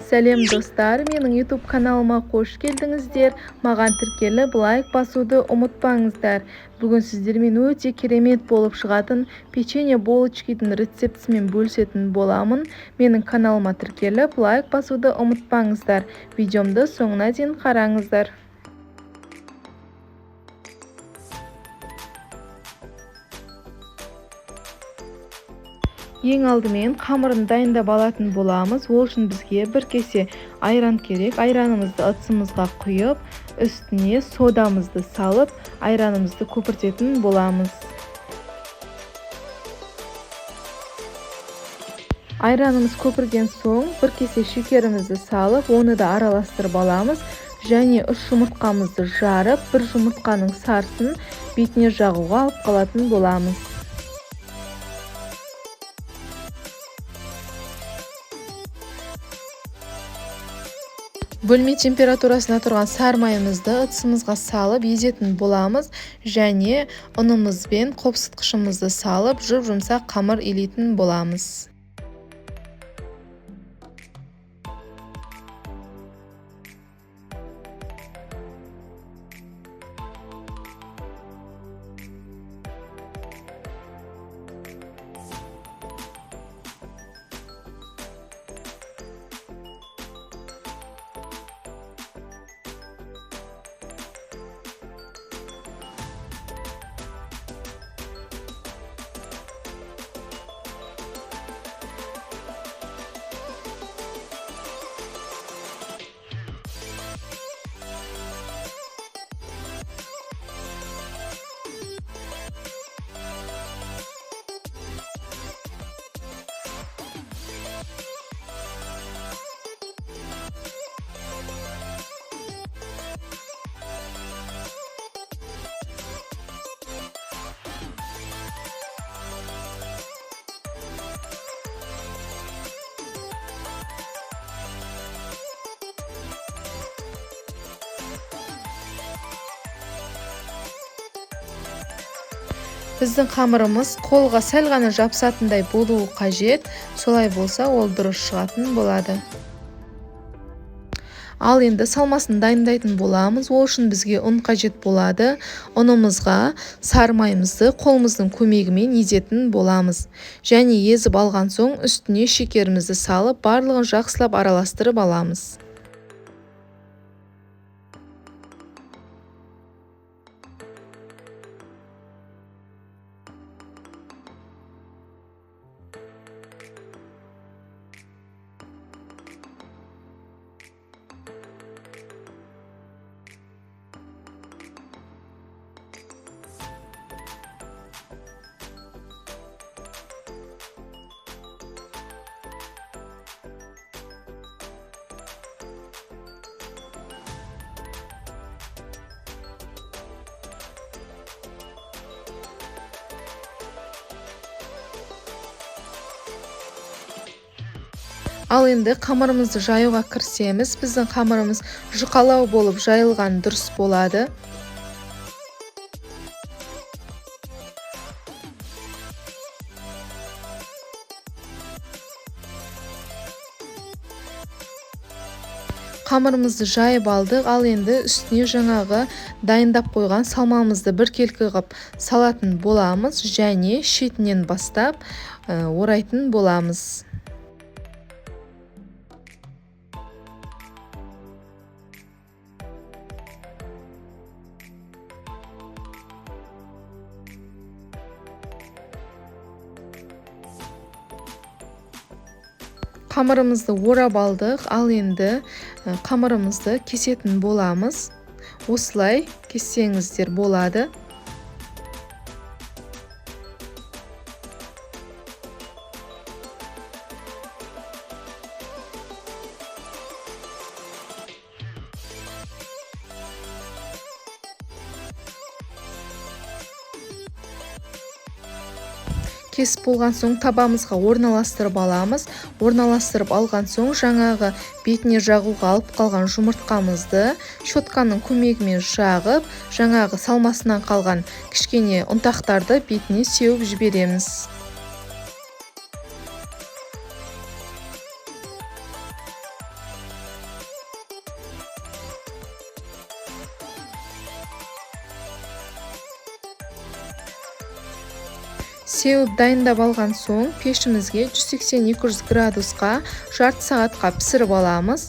Сәлем достар, менің YouTube каналыма қош келдіңіздер. Маған тіркеліп лайк басуды ұмытпаңыздар. Бүгін сіздермен өте керемет болып шығатын печенье булочкидің рецептісімен бөлісетін боламын. Менің каналыма тіркеліп лайк басуды ұмытпаңыздар. Видеомды соңына дейін қараңыздар. Ең алдымен қамырын дайындап алатын боламыз. Ол үшін бізге бір кесе айран керек. Айранымызды ыдысымызға құйып, үстіне содамызды салып, айранымызды көпіртетін боламыз. Айранымыз көпірген соң, бір кесе шекерімізді салып, оны да араластырып аламыз. Және 3 жұмыртқамызды жарып, бір жұмыртқаның сарысын бетіне жағуға алып қалатын боламыз. Бөлме температурасына тұрған сары майымызды ыдысымызға салып езетін боламыз, және ұнымыз бен қопсытқышымызды салып жұмсақ қамыр илейтін боламыз. Біздің қамырымыз қолға сәл ғана жабысатындай болуы қажет. Солай болса, ол дұрыс шығатын болады. Ал енді салмасын дайындайтын боламыз. Ол үшін бізге ұн қажет болады. Ұнымызға сары майымызды қолымыздың көмегімен езетін боламыз. Және езіп алған соң үстіне шекерімізді салып, барлығын жақсылап араластырып аламыз. Ал енді қамырымызды жаюға кірісеміз. Біздің қамырымыз жұқалау болып жайылған дұрыс болады. Қамырымызды жайып алдық. Ал енді үстіне жаңағы дайындап қойған салмамызды біркелкі қылып салатын боламыз, және шетінен бастап орайтын боламыз. Қамырымызды орап алдық. Ал енді қамырымызды кесетін боламыз. Осылай кессеңіздер болады. Кесіп болған соң табамызға орналастырып аламыз. Орналастырып алған соң жаңағы бетіне жағуға алып қалған жұмыртқамызды щетканың көмегімен жағып, жаңағы салмасынан қалған кішкене ұнтақтарды бетіне сеуіп жібереміз. Сеуіп дайындап алған соң пешімізге 180-200 градусқа жарты сағатқа пісіріп аламыз.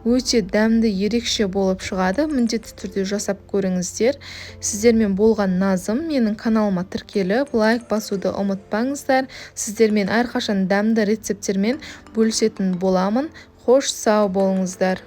Өте дәмді ерекше болып шығады. Міндетті түрде жасап көріңіздер. Сіздермен болған Назым. Менің каналыма тіркеліп, лайк басуды ұмытпаңыздар. Сіздермен әрқашан дәмді рецепттермен бөлісетін боламын. Қош сау болыңыздар.